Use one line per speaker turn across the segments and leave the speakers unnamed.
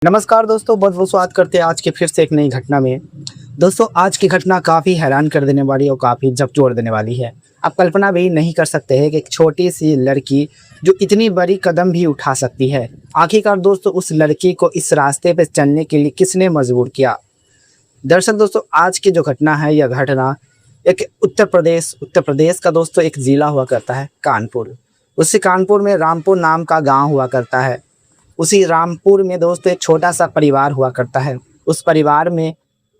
नमस्कार दोस्तों, बहुत बहुत स्वागत करते हैं आज के फिर से एक नई घटना में। दोस्तों, आज की घटना काफ़ी हैरान कर देने वाली और काफ़ी झकझोर देने वाली है। आप कल्पना भी नहीं कर सकते हैं कि एक छोटी सी लड़की जो इतनी बड़ी कदम भी उठा सकती है। आखिरकार दोस्तों, उस लड़की को इस रास्ते पे चलने के लिए किसने मजबूर किया? दरअसल दोस्तों, आज की जो घटना है, यह घटना एक उत्तर प्रदेश का दोस्तों एक ज़िला हुआ करता है कानपुर। उसी कानपुर में रामपुर नाम का गाँव हुआ करता है। उसी रामपुर में दोस्तों एक छोटा-सा परिवार हुआ करता है। उस परिवार में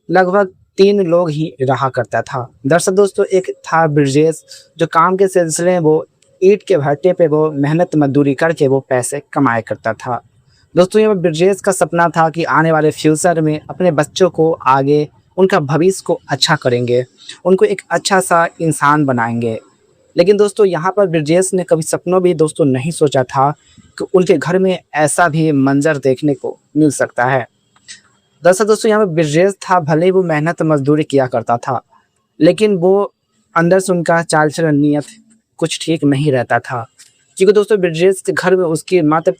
लगभग 3 लोग ही रहा करता था। दरअसल दोस्तों, एक था ब्रजेश, जो काम के सिलसिले में वो ईंट के भट्टे पे वो मेहनत मज़दूरी करके वो पैसे कमाया करता था। दोस्तों, ये ब्रजेश का सपना था कि आने वाले फ्यूचर में अपने बच्चों को आगे उनका भविष्य को अच्छा करेंगे, उनको एक अच्छा-सा इंसान बनाएँगे। लेकिन दोस्तों, यहाँ पर ब्रजेश ने कभी सपनों भी दोस्तों नहीं सोचा था कि उनके घर में ऐसा भी मंज़र देखने को मिल सकता है। दरअसल दोस्तों, यहाँ पे ब्रजेश था, भले ही वो मेहनत मज़दूरी किया करता था, लेकिन वो अंदर से उनका चाल-चलन नीयत कुछ ठीक नहीं रहता था। क्योंकि दोस्तों, ब्रजेश के घर में उसकी मात्र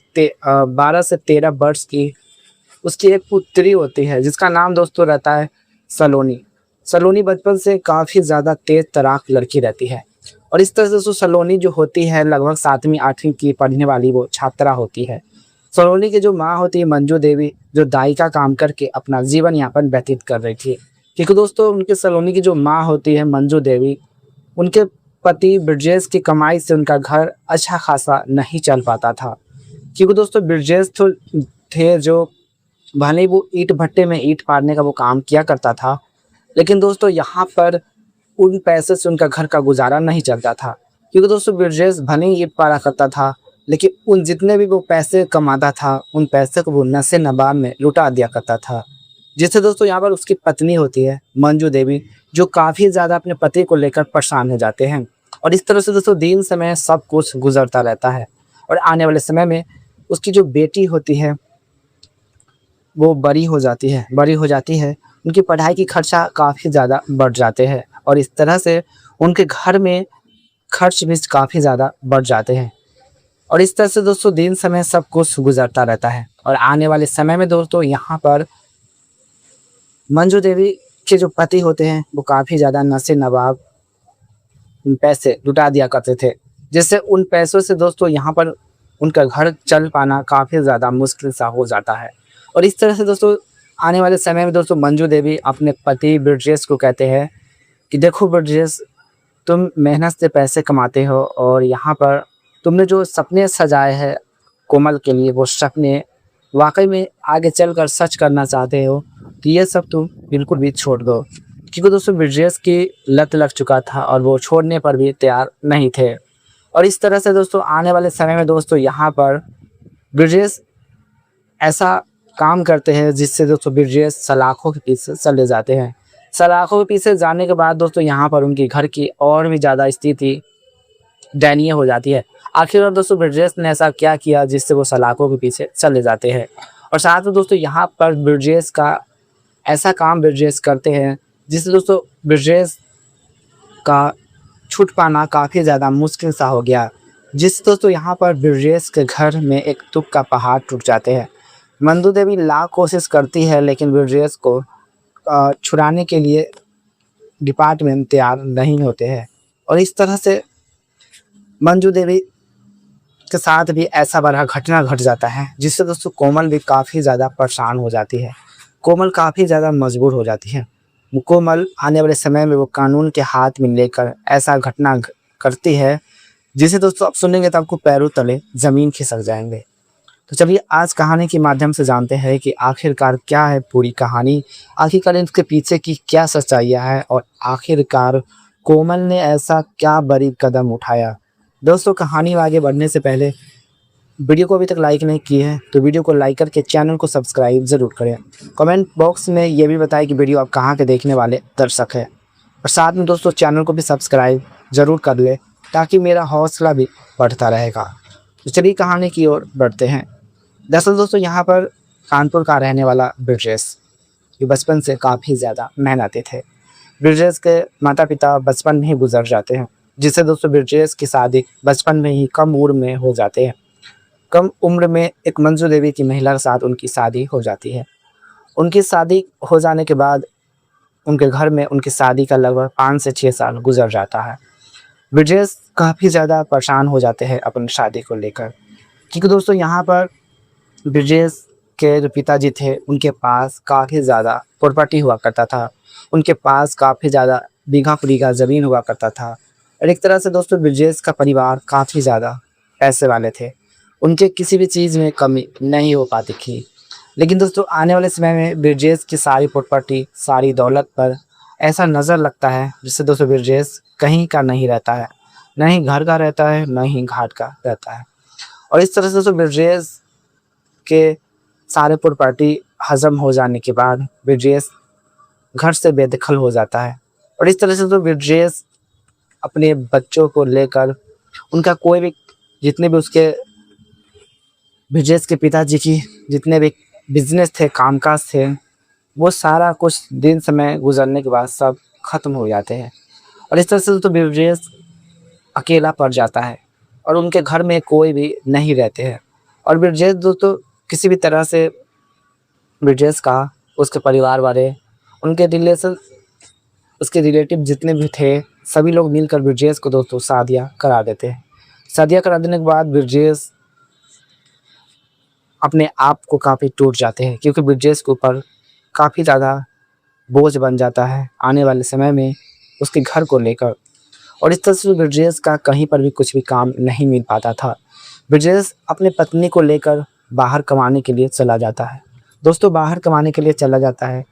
12 से 13 वर्ष की उसकी एक पुत्री होती है, जिसका नाम दोस्तों रहता है सलोनी। सलोनी बचपन से काफ़ी ज़्यादा तेज़ तर्राक लड़की रहती है। और इस तरह से दोस्तों सलोनी जो होती है, लगभग 7वीं 8वीं की पढ़ने वाली वो छात्रा होती है। सलोनी की जो माँ होती है मंजू देवी, जो दाई का काम करके अपना जीवन यापन व्यतीत कर रही थी। क्योंकि दोस्तों, उनके सलोनी की जो माँ होती है मंजू देवी, उनके पति ब्रजेश की कमाई से उनका घर अच्छा खासा नहीं चल पाता था। क्योंकि दोस्तों, ब्रजेश तो थे जो भले ही वो ईंट भट्टे में ईंट पाड़ने का वो काम किया करता था, लेकिन दोस्तों यहाँ पर उन पैसे से उनका घर का गुज़ारा नहीं चलता था। क्योंकि दोस्तों, ब्रजेश भले ही ईंट पाड़ा करता था, लेकिन उन जितने भी वो पैसे कमाता था, उन पैसे को वो नशे-नशा में लुटा दिया करता था। जिससे दोस्तों यहाँ पर उसकी पत्नी होती है मंजू देवी, जो काफ़ी ज़्यादा अपने पति को लेकर परेशान हो जाते हैं। और इस तरह से दोस्तों दिन समय सब कुछ गुज़रता रहता है। और आने वाले समय में उसकी जो बेटी होती है, वो बड़ी हो जाती है, उनकी पढ़ाई की खर्चा काफ़ी ज़्यादा बढ़ जाते हैं। और इस तरह से उनके घर में खर्च भी काफ़ी ज़्यादा बढ़ जाते हैं। और इस तरह से दोस्तों दिन समय सब कुछ गुज़रता रहता है। और आने वाले समय में दोस्तों यहाँ पर मंजू देवी के जो पति होते हैं, वो काफ़ी ज़्यादा नशे-नवाब पैसे लुटा दिया करते थे, जिससे उन पैसों से दोस्तों यहाँ पर उनका घर चल पाना काफ़ी ज़्यादा मुश्किल सा हो जाता है। और इस तरह से दोस्तों आने वाले समय में दोस्तों मंजू देवी अपने पति ब्रजेश को कहते हैं कि देखो ब्रजेश, तुम मेहनत से पैसे कमाते हो और यहाँ पर तुमने जो सपने सजाए हैं कोमल के लिए, वो सपने वाकई में आगे चलकर सच करना चाहते हो, तो ये सब तुम बिल्कुल भी छोड़ दो। क्योंकि दोस्तों ब्रजेश की लत लग चुका था और वो छोड़ने पर भी तैयार नहीं थे। और इस तरह से दोस्तों आने वाले समय में दोस्तों यहाँ पर ब्रजेश ऐसा काम करते हैं जिससे दोस्तों ब्रजेश सलाखों के पीछे चले जाते हैं। सलाखों के पीछे जाने के बाद दोस्तों यहाँ पर उनकी घर की और भी ज़्यादा स्थिति दयनीय हो जाती है। आखिरकार दोस्तों ब्रजेश ने ऐसा क्या किया जिससे वो सलाखों के पीछे चले जाते हैं। और साथ में दोस्तों यहाँ पर ब्रजेश का ऐसा काम ब्रजेश करते हैं जिससे दोस्तों ब्रजेश का छूट पाना काफ़ी ज़्यादा मुश्किल सा हो गया। जिससे दोस्तों यहाँ पर ब्रजेश के घर में एक दुःख का पहाड़ टूट जाते हैं। मंजू देवी लाख कोशिश करती है, लेकिन ब्रजेश को छुड़ाने के लिए डिपार्टमेंट तैयार नहीं होते हैं। और इस तरह से मंजू देवी के साथ भी ऐसा बड़ा घटना घट जाता है, जिससे दोस्तों कोमल भी काफ़ी ज़्यादा परेशान हो जाती है। कोमल काफ़ी ज़्यादा मजबूर हो जाती है। कोमल आने वाले समय में वो कानून के हाथ में लेकर ऐसा घटना करती है, जिसे दोस्तों आप सुनेंगे तो आपको पैरों तले ज़मीन खिसक जाएंगे। तो चलिए आज कहानी के माध्यम से जानते हैं कि आखिरकार क्या है पूरी कहानी, आखिरकार इसके पीछे की क्या सच्चाइयाँ है और आखिरकार कोमल ने ऐसा क्या बड़ी कदम उठाया। दोस्तों कहानी में आगे बढ़ने से पहले वीडियो को अभी तक लाइक नहीं की है तो वीडियो को लाइक करके चैनल को सब्सक्राइब ज़रूर करें। कमेंट बॉक्स में ये भी बताएं कि वीडियो आप कहाँ के देखने वाले दर्शक हैं। और साथ में दोस्तों चैनल को भी सब्सक्राइब ज़रूर कर ले ताकि मेरा हौसला भी बढ़ता रहेगा। तो चलिए कहानी की ओर बढ़ते हैं। दरअसल दोस्तों यहाँ पर कानपुर का रहने वाला ब्रजेश, ये बचपन से काफ़ी ज़्यादा मेहनती थे। ब्रजेश के माता पिता बचपन में ही गुजर जाते हैं, जिससे दोस्तों ब्रजेश की शादी बचपन में ही कम उम्र में हो जाते हैं। कम उम्र में एक मंजू देवी की महिला के साथ उनकी शादी हो जाती है। उनकी शादी हो जाने के बाद उनके घर में उनकी शादी का लगभग 5 से 6 साल गुजर जाता है। ब्रिजेश काफ़ी ज़्यादा परेशान हो जाते हैं अपनी शादी को लेकर, क्योंकि दोस्तों यहाँ पर ब्रिजेश के जो पिताजी थे उनके पास काफ़ी ज़्यादा प्रॉपर्टी हुआ करता था। उनके पास काफ़ी ज़्यादा बीघा-बीघा ज़मीन हुआ करता था और एक तरह से दोस्तों ब्रिजेश का परिवार काफ़ी ज़्यादा पैसे वाले थे। उनके किसी भी चीज़ में कमी नहीं हो पाती थी। लेकिन दोस्तों आने वाले समय में ब्रिजेश की सारी प्रॉपर्टी, सारी दौलत पर ऐसा नज़र लगता है जिससे दोस्तों ब्रिजेश कहीं का नहीं रहता है, ना ही घर का रहता है, ना ही घाट का रहता है। और इस तरह से दोस्तों ब्रिजेश के सारे प्रॉपर्टी हज़म हो जाने के बाद ब्रिजेश घर से बेदखल हो जाता है और इस तरह से तो ब्रिजेश अपने बच्चों को लेकर उनका कोई भी जितने भी उसके ब्रिजेश के पिताजी की जितने भी बिजनेस थे, कामकाज थे, वो सारा कुछ दिन समय गुजरने के बाद सब खत्म हो जाते हैं और इस तरह से तो ब्रिजेश अकेला पड़ जाता है और उनके घर में कोई भी नहीं रहते हैं और ब्रिजेश दोस्तों किसी भी तरह से ब्रिजेश का उसके परिवार वाले, उनके रिलेशन, उसके रिलेटिव जितने भी थे, सभी लोग मिलकर ब्रिजेश को दोस्तों शादियाँ करा देते हैं। शादियाँ करा देने के बाद ब्रिजेश अपने आप को काफ़ी टूट जाते हैं, क्योंकि ब्रिजेश के ऊपर काफ़ी ज़्यादा बोझ बन जाता है आने वाले समय में उसके घर को लेकर और इस तरह से ब्रिजेश का कहीं पर भी कुछ भी काम नहीं मिल पाता था। ब्रिजेश अपने पत्नी को लेकर बाहर कमाने के लिए चला जाता है। दोस्तों बाहर कमाने के लिए चला जाता है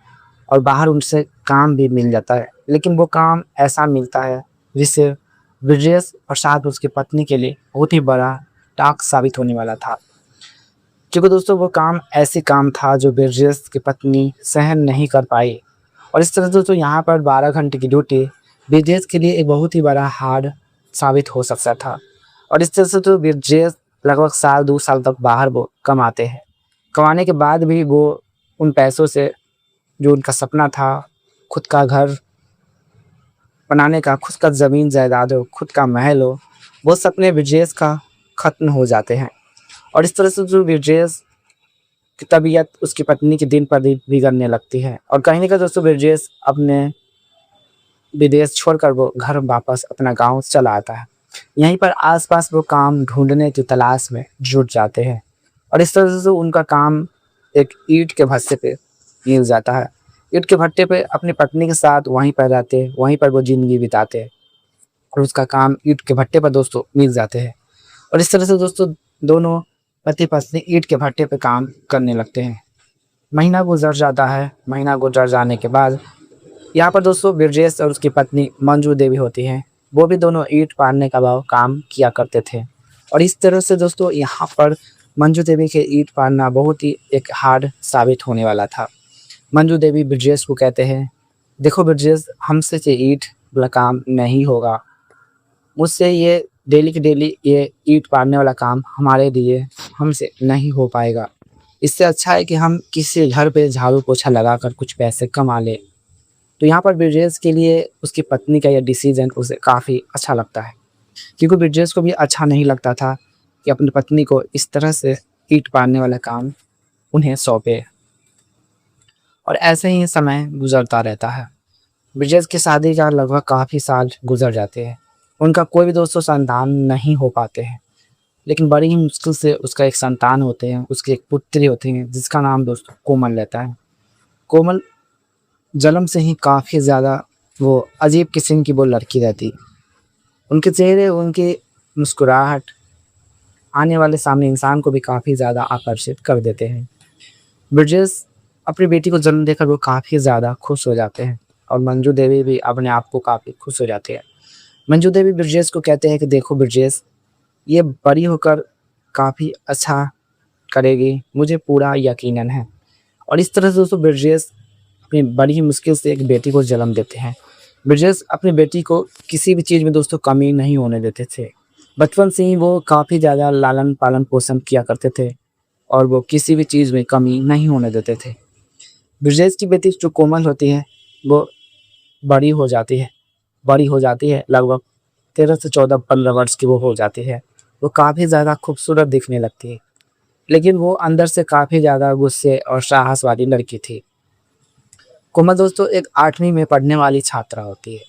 और बाहर उनसे काम भी मिल जाता है, लेकिन वो काम ऐसा मिलता है जिससे ब्रिजेश और साथ उसकी पत्नी के लिए बहुत ही बड़ा टास्क साबित होने वाला था, क्योंकि दोस्तों वो काम ऐसी काम था जो ब्रिजेश की पत्नी सहन नहीं कर पाई और इस तरह से दोस्तों यहाँ पर 12 घंटे की ड्यूटी ब्रिजेश के लिए एक बहुत ही बड़ा हार्ड साबित हो सकता था और इस तरह से तो ब्रिजेश लगभग 2 साल तक बाहर वो कमाते हैं। कमाने के बाद भी वो उन पैसों से जो उनका सपना था, खुद का घर बनाने का, खुद का ज़मीन जायदाद हो, खुद का महल हो, वो सपने ब्रिजेश का ख़त्म हो जाते हैं और इस तरह से जो ब्रिजेश की तबीयत उसकी पत्नी के दिन पर दिन बिगड़ने लगती है और कहीं ना कहीं दोस्तों ब्रिजेश अपने विदेश छोड़कर वो घर वापस अपना गांव चला आता है। यहीं पर आसपास वो काम ढूंढने की तलाश में जुट जाते हैं और इस तरह से उनका काम एक ईंट के भट्टे पे मिल जाता है। ईंट के भट्टे पे अपनी पत्नी के साथ वहीं पर रहते, वहीं पर वो ज़िंदगी बिताते और उसका काम ईंट के भट्टे पर दोस्तों मिल जाते हैं और इस तरह से दोस्तों दोनों पति पत्नी ईंट के भट्टे पे काम करने लगते हैं। महीना गुजर जाता है। महीना गुजर जाने के बाद यहाँ पर दोस्तों ब्रिजेश और उसकी पत्नी मंजू देवी होती हैं, वो भी दोनों ईंट पाड़ने का काम किया करते थे और इस तरह से दोस्तों यहाँ पर मंजू देवी के ईंट पाड़ना बहुत ही एक हार्ड साबित होने वाला था। मंजू देवी ब्रिजेश को कहते हैं, देखो ब्रिजेश, हमसे ये ईंट वाला काम नहीं होगा, मुझसे ये डेली की डेली ये ईंट पाड़ने वाला काम हमारे लिए हमसे नहीं हो पाएगा। इससे अच्छा है कि हम किसी घर पे झाड़ू पोछा लगाकर कुछ पैसे कमा लें। तो यहाँ पर ब्रिजेश के लिए उसकी पत्नी का यह डिसीजन उसे काफ़ी अच्छा लगता है, क्योंकि ब्रिजेश को भी अच्छा नहीं लगता था कि अपनी पत्नी को इस तरह से ईंट पाड़ने वाला काम उन्हें सौंपे और ऐसे ही समय गुजरता रहता है। ब्रिजेश की शादी का लगभग काफ़ी साल गुजर जाते हैं। उनका कोई भी दोस्तों संतान नहीं हो पाते हैं, लेकिन बड़ी ही मुश्किल से उसका एक संतान होते हैं, उसकी एक पुत्री होती है जिसका नाम दोस्तों कोमल रहता है। कोमल जन्म से ही काफ़ी ज़्यादा वो अजीब किस्म की वो लड़की रहती। उनके चेहरे, उनकी मुस्कुराहट आने वाले सामने इंसान को भी काफ़ी ज़्यादा आकर्षित कर देते हैं। ब्रिजेश अपनी बेटी को जन्म देकर वो काफ़ी ज़्यादा खुश हो जाते हैं और मंजू देवी भी अपने आप को काफ़ी खुश हो जाती है। मंजू देवी ब्रिजेश को कहते हैं कि देखो ब्रिजेश, ये बड़ी होकर काफ़ी अच्छा करेगी, मुझे पूरा यकीनन है। और इस तरह से दोस्तों ब्रिजेश अपनी बड़ी ही मुश्किल से एक बेटी को जन्म देते हैं। ब्रिजेश अपनी बेटी को किसी भी चीज़ में दोस्तों कमी नहीं होने देते थे। बचपन से ही वो काफ़ी ज़्यादा लालन पालन पोषण किया करते थे और वो किसी भी चीज़ में कमी नहीं होने देते थे। ब्रिजेश की बेटी जो कोमल होती है वो बड़ी हो जाती है, लगभग 13 से 14-15 वर्ष की वो हो जाती है। वो काफ़ी ज़्यादा खूबसूरत दिखने लगती है लेकिन वो अंदर से काफ़ी ज़्यादा गुस्से और साहस वाली लड़की थी। कोमल दोस्तों एक 8वीं में पढ़ने वाली छात्रा होती है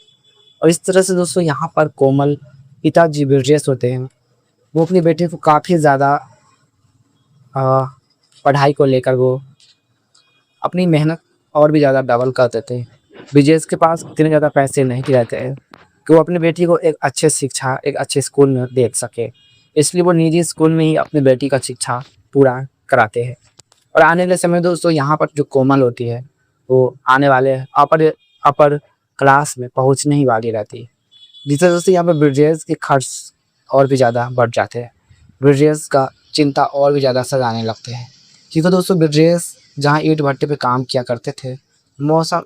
और इस तरह से दोस्तों यहाँ पर कोमल पिताजी ब्रजेश होते हैं, वो अपनी बेटी को काफ़ी ज़्यादा पढ़ाई को लेकर वो अपनी मेहनत और भी ज़्यादा डबल कर देते हैं। ब्रजेश के पास इतने ज़्यादा पैसे नहीं रहते हैं कि वो अपनी बेटी को एक अच्छे शिक्षा, एक अच्छे स्कूल में दे सके। इसलिए वो निजी स्कूल में ही अपनी बेटी का शिक्षा पूरा कराते हैं। और आने वाले समय दोस्तों यहाँ पर जो कोमल होती है, वो आने वाले अपर अपर क्लास में पहुँचने ही वाली रहती है। जिससे दोस्तों यहाँ पर ब्रजेश के खर्च और भी ज़्यादा बढ़ जाते हैं। ब्रजेश का चिंता और भी ज़्यादा सताने लगते हैं, क्योंकि दोस्तों ब्रजेश जहाँ ईंट भट्टे पे काम किया करते थे, मौसम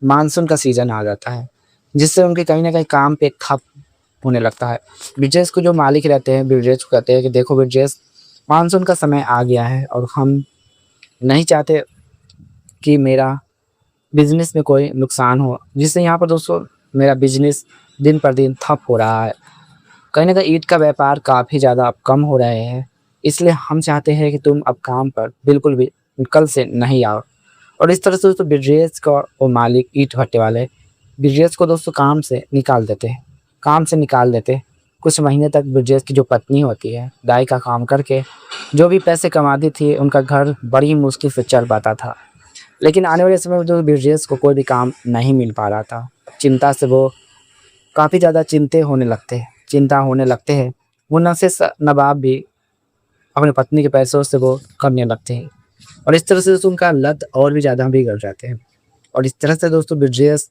मानसून का सीज़न आ जाता है, जिससे उनके कहीं न कहीं काम पे ठप होने लगता है। ब्रजेश को जो मालिक रहते हैं, ब्रजेश को कहते हैं कि देखो ब्रजेश, मानसून का समय आ गया है और हम नहीं चाहते कि मेरा बिज़नेस में कोई नुकसान हो, जिससे यहाँ पर दोस्तों मेरा बिज़नेस दिन पर दिन ठप हो रहा है। कहीं न कहीं ईंट का व्यापार काफ़ी ज़्यादा अब कम हो रहे हैं, इसलिए हम चाहते हैं कि तुम अब काम पर बिल्कुल भी कल से नहीं आओ। और इस तरह से दोस्तों ब्रजेश का वो मालिक ईंट भट्टे वाले ब्रजेश को दोस्तों काम से निकाल देते हैं। काम से निकाल देते, कुछ महीने तक ब्रजेश की जो पत्नी होती है, दाई का काम करके जो भी पैसे कमाती थी, उनका घर बड़ी मुश्किल से चल पाता था। लेकिन आने वाले समय में जो ब्रजेश को कोई भी काम नहीं मिल पा रहा था, चिंता से वो काफ़ी ज़्यादा चिंता होने लगते हैं। वो नशे नवाब भी अपनी पत्नी के पैसों से वो करने लगते हैं और इस तरह से दोस्तों उनका लत और भी ज़्यादा बिगड़ जाते हैं। और इस तरह से दोस्तों ब्रजेश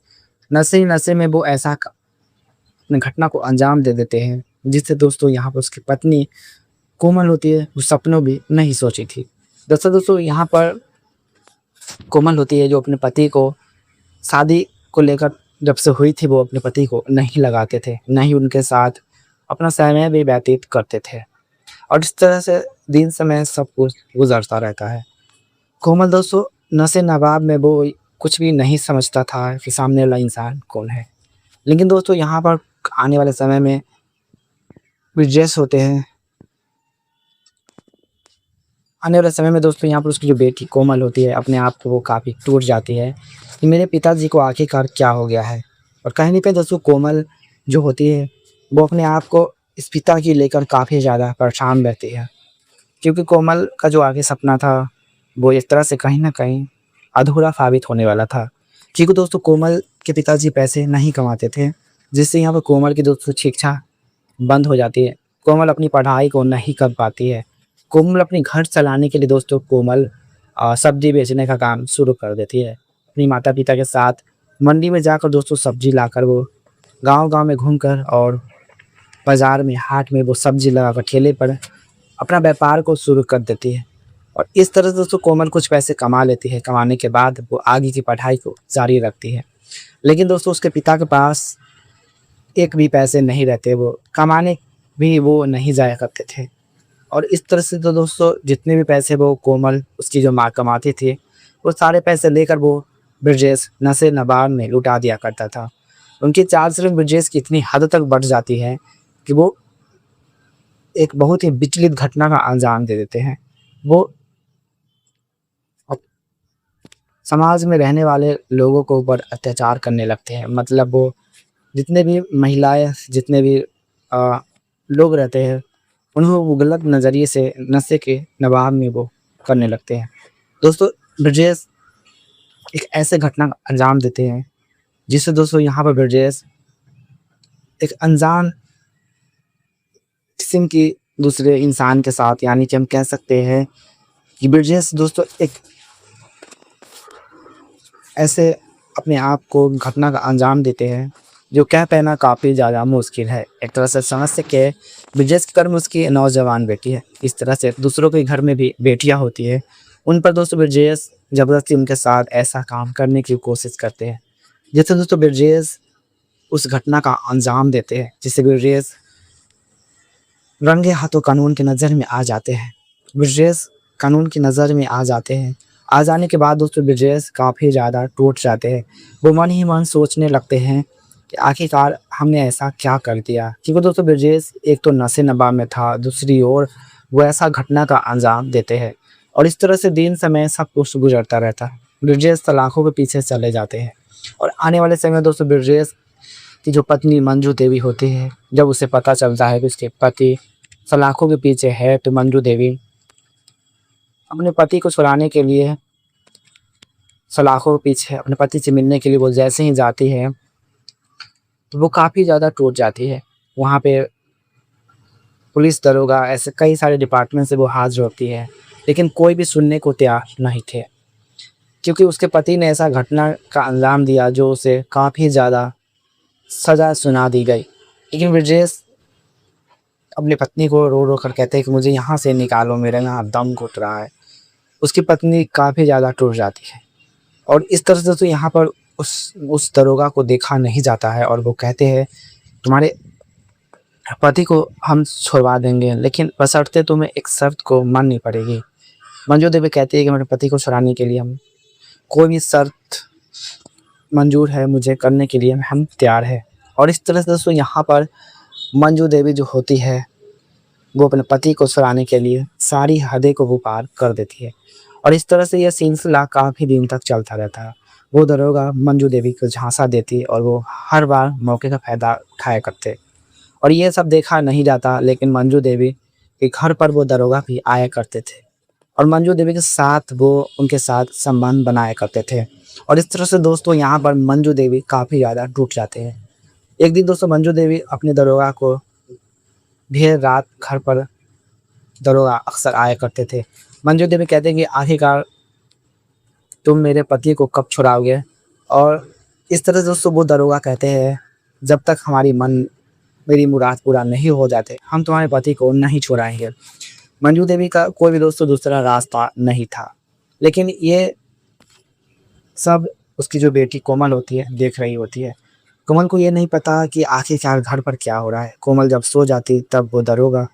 नशे ही नशे में वो ऐसा घटना को अंजाम दे देते हैं, जिससे दोस्तों यहाँ पर उसकी पत्नी कोमल होती है, वो सपनों भी नहीं सोची थी। दोस्तों यहाँ पर कोमल होती है, जो अपने पति को शादी को लेकर जब से हुई थी, वो अपने पति को नहीं लगाते थे, ना ही उनके साथ अपना समय भी व्यतीत करते थे और इस तरह से दिन समय सब कुछ गुजरता रहता है। कोमल दोस्तों नशे नवाब में वो कुछ भी नहीं समझता था कि सामने वाला इंसान कौन है। लेकिन दोस्तों यहाँ पर आने वाले समय में ब्रजेश होते हैं, आने वाले समय में दोस्तों यहाँ पर उसकी जो बेटी कोमल होती है, अपने आप को वो काफ़ी टूट जाती है कि मेरे पिताजी को आखिरकार क्या हो गया है। और कहीं पे दोस्तों कोमल जो होती है, वो अपने आप को इस पिता की लेकर काफ़ी ज़्यादा परेशान रहती है, क्योंकि कोमल का जो आगे सपना था, वो इस तरह से कहीं न कहीं अधूरा साबित होने वाला था। क्योंकि दोस्तों कोमल के पिताजी पैसे नहीं कमाते थे, जिससे यहाँ पर कोमल की दोस्तों शिक्षा बंद हो जाती है। कोमल अपनी पढ़ाई को नहीं कर पाती है। कोमल अपने घर चलाने के लिए दोस्तों कोमल सब्ज़ी बेचने का काम शुरू कर देती है। अपनी माता-पिता के साथ मंडी में जाकर दोस्तों सब्ज़ी लाकर वो गाँव-गाँव में घूमकर और बाज़ार में, हाट में वो सब्ज़ी लगाकर ठेले पर अपना व्यापार को शुरू कर देती है। और इस तरह से दोस्तों कोमल कुछ पैसे कमा लेती है। कमाने के बाद वो आगे की पढ़ाई को जारी रखती है। लेकिन दोस्तों उसके पिता के पास एक भी पैसे नहीं रहते, वो कमाने भी वो नहीं जाया करते थे। और इस तरह से तो दोस्तों जितने भी पैसे वो कोमल उसकी जो माँ कमाती थी, वो सारे पैसे लेकर वो ब्रजेश नशे नवाब में लुटा दिया करता था। उनकी चाल सिर्फ ब्रजेश की इतनी हद तक बढ़ जाती है कि वो एक बहुत ही विचलित घटना का अंजाम दे देते हैं। वो अब समाज में रहने वाले लोगों के ऊपर अत्याचार करने लगते हैं। मतलब वो जितने भी महिलाएं, जितने भी लोग रहते हैं, उन्हें वो गलत नज़रिए से नशे के नवाब में वो करने लगते हैं। दोस्तों ब्रजेश एक ऐसे घटना का अंजाम देते हैं, जिससे दोस्तों यहाँ पर ब्रजेश एक अनजान किस्म की दूसरे इंसान के साथ, यानी कि हम कह सकते हैं कि ब्रजेश दोस्तों एक ऐसे अपने आप को घटना का अंजाम देते हैं, जो कह पाना काफ़ी ज़्यादा मुश्किल है। एक तरह से समझ सके ब्रजेश की कर्म उसकी नौजवान बेटी है। इस तरह से दूसरों के घर में भी बेटियां होती है, उन पर दोस्तों ब्रजेश ज़बरदस्ती उनके साथ ऐसा काम करने की कोशिश करते हैं, जिससे दोस्तों ब्रजेश उस घटना का अंजाम देते हैं, जिससे ब्रजेश रंगे हाथों कानून की नज़र में आ जाते हैं। ब्रजेश कानून की नज़र में आ जाते हैं। आ जाने के बाद दोस्तों ब्रजेश काफ़ी ज़्यादा टूट जाते हैं। वो मन ही मन सोचने लगते हैं कि आखिरकार हमने ऐसा क्या कर दिया। क्योंकि दोस्तों ब्रजेश एक तो नशे नशा में था, दूसरी ओर वो ऐसा घटना का अंजाम देते हैं। और इस तरह से दिन समय सब कुछ गुजरता रहता है। ब्रिजेश सलाखों के पीछे चले जाते हैं और आने वाले समय में दोस्तों ब्रिजेश की जो पत्नी मंजू देवी होती है, जब उसे पता चलता है कि उसके पति सलाखों के पीछे है, तो मंजू देवी अपने पति को छुड़ाने के लिए सलाखों के पीछे अपने पति से मिलने के लिए वो जैसे ही जाती है तो वो काफ़ी ज़्यादा टूट जाती है। वहाँ पे पुलिस दरोगा ऐसे कई सारे डिपार्टमेंट से वो हाथ जोड़ती है, लेकिन कोई भी सुनने को तैयार नहीं थे, क्योंकि उसके पति ने ऐसा घटना का अंजाम दिया जो उसे काफ़ी ज़्यादा सज़ा सुना दी गई। लेकिन ब्रिजेश अपनी पत्नी को रो रो कर कहते हैं कि मुझे यहाँ से निकालो, मेरे यहाँ दम घुट रहा है। उसकी पत्नी काफ़ी ज़्यादा टूट जाती है और इस तरह से तो यहाँ पर उस दरोगा को देखा नहीं जाता है और वो कहते हैं तुम्हारे पति को हम छुड़वा देंगे, लेकिन बशर्ते तुम्हें एक शर्त को माननी पड़ेगी। मंजू देवी कहती है कि मेरे पति को छुड़ाने के लिए हम कोई भी शर्त मंजूर है मुझे करने के लिए, हम तैयार है। और इस तरह से दोस्तों यहाँ पर मंजू देवी जो होती है वो अपने पति को छुड़ाने के लिए सारी हदें को वो पार कर देती है और इस तरह से यह सिलसिला काफ़ी दिन तक चलता रहता है। वो दरोगा मंजू देवी को झांसा देती और वो हर बार मौके का फ़ायदा उठाया करते और ये सब देखा नहीं जाता, लेकिन मंजू देवी के घर पर वो दरोगा भी आया करते थे और मंजू देवी के साथ वो उनके साथ संबंध बनाया करते थे। और इस तरह से दोस्तों यहाँ पर मंजू देवी काफ़ी ज़्यादा टूट जाते हैं। एक दिन दोस्तों मंजू देवी अपने दरोगा को देर रात घर पर दरोगा अक्सर आया करते थे। मंजू देवी कहते हैं कि आखिरकार तुम मेरे पति को कब छुड़ाओगे। और इस तरह से दोस्तों वो दरोगा कहते हैं जब तक मेरी मुराद पूरा नहीं हो जाते हम तुम्हारे पति को नहीं छुड़ाएंगे। मंजू देवी का कोई भी दोस्तों दूसरा रास्ता नहीं था, लेकिन ये सब उसकी जो बेटी कोमल होती है देख रही होती है। कोमल को ये नहीं पता कि आखिरकार घर पर क्या हो रहा है। कोमल जब सो जाती तब वो दरोगा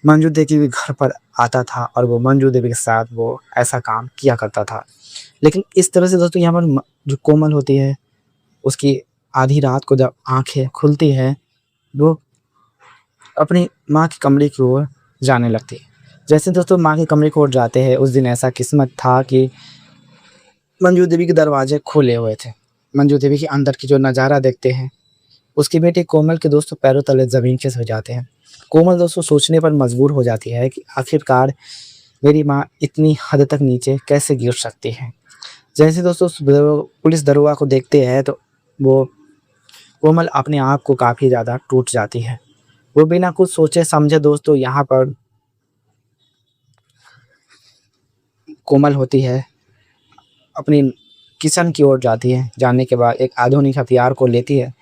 मंजू देवी के घर पर आता था और वो मंजू देवी के साथ वो ऐसा काम किया करता था। लेकिन इस तरह से दोस्तों यहाँ पर जो कोमल होती है उसकी आधी रात को जब आंखें खुलती हैं वो अपनी माँ के कमरे की ओर जाने लगती है। जैसे दोस्तों माँ के कमरे की ओर जाते हैं, उस दिन ऐसा किस्मत था कि मंजू देवी के दरवाजे खुले हुए थे। मंजू देवी के अंदर की जो नज़ारा देखते हैं उसकी बेटी कोमल के दोस्तों पैरों तले ज़मीन के सो जाते हैं। कोमल दोस्तों सोचने पर मजबूर हो जाती है कि आखिरकार मेरी माँ इतनी हद तक नीचे कैसे गिर सकती है। जैसे दोस्तों पुलिस दरोगा को देखते हैं तो वो कोमल अपने आप को काफ़ी ज़्यादा टूट जाती है। वो बिना कुछ सोचे समझे दोस्तों यहाँ पर कोमल होती है अपनी किचन की ओर जाती है। जाने के बाद एक आधुनिक हथियार को लेती है।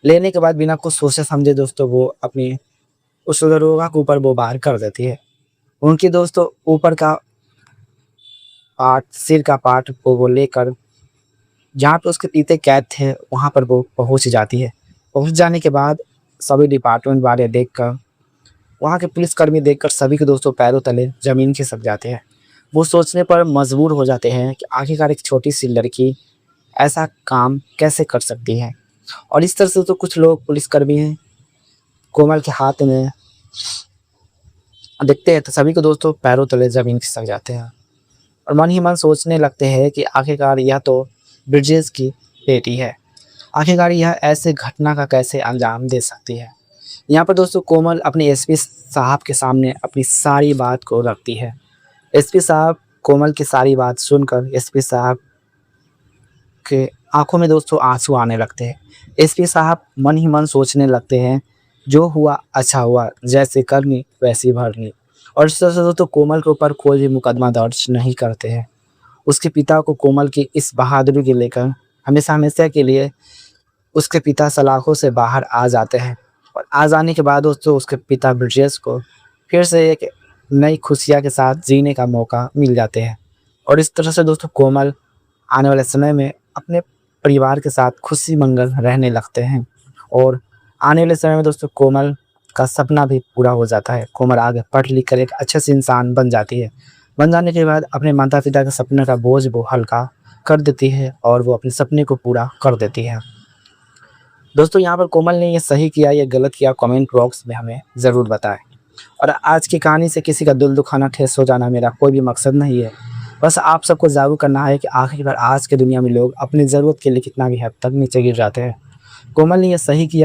लेने के बाद बिना कुछ सोचे समझे दोस्तों वो अपनी उस दरोगा के ऊपर वो वार कर देती है। उनकी दोस्तों ऊपर का पार्ट, सिर का पार्ट वो लेकर जहाँ पे उसके पीते कैद थे वहाँ पर वो पहुँच जाती है। पहुँच जाने के बाद सभी डिपार्टमेंट वाले देखकर, वहाँ के पुलिसकर्मी देखकर सभी के दोस्तों पैरों तले ज़मीन खिसक जाते हैं। वो सोचने पर मजबूर हो जाते हैं कि आखिरकार एक छोटी सी लड़की ऐसा काम कैसे कर सकती है। और इस तरह से तो कुछ लोग पुलिसकर्मी हैं कोमल के हाथ में देखते हैं तो सभी को दोस्तों पैरों तले ज़मीन खिसक जाते हैं और मन ही मन सोचने लगते हैं कि आखिरकार यह तो ब्रिजेश की बेटी है, आखिरकार यह ऐसे घटना का कैसे अंजाम दे सकती है। यहाँ पर दोस्तों कोमल अपने एसपी साहब के सामने अपनी सारी बात को रखती है। एसपी साहब कोमल की सारी बात सुनकर एसपी साहब के आंखों में दोस्तों आंसू आने लगते हैं। एसपी साहब मन ही मन सोचने लगते हैं जो हुआ अच्छा हुआ, जैसे करनी वैसी भरनी। और इस तरह से दोस्तों कोमल के ऊपर कोई भी मुकदमा दर्ज नहीं करते हैं। उसके पिता को कोमल की इस बहादुरी के लेकर हमेशा हमेशा के लिए उसके पिता सलाखों से बाहर आ जाते हैं और आ जाने के बाद दोस्तों उसके पिता ब्रिजेश को फिर से एक नई खुशियाँ के साथ जीने का मौका मिल जाते हैं। और इस तरह से दोस्तों कोमल आने वाले समय में अपने परिवार के साथ खुशी मंगल रहने लगते हैं और आने वाले समय में दोस्तों कोमल का सपना भी पूरा हो जाता है। कोमल आगे पढ़ लिख कर एक अच्छे से इंसान बन जाती है। बन जाने के बाद अपने माता पिता के सपने का बोझ वो हल्का कर देती है और वो अपने सपने को पूरा कर देती है। दोस्तों यहाँ पर कोमल ने ये सही किया या गलत किया कमेंट बॉक्स में हमें ज़रूर बताएं। और आज की कहानी से किसी का दिल दुखाना, ठेस हो जाना मेरा कोई भी मकसद नहीं है। बस आप सबको जागरूक करना है कि आखिरकार आज की दुनिया में लोग अपनी ज़रूरत के लिए कितना भी हद तक नीचे गिर जाते हैं। कोमल ने ये सही किया।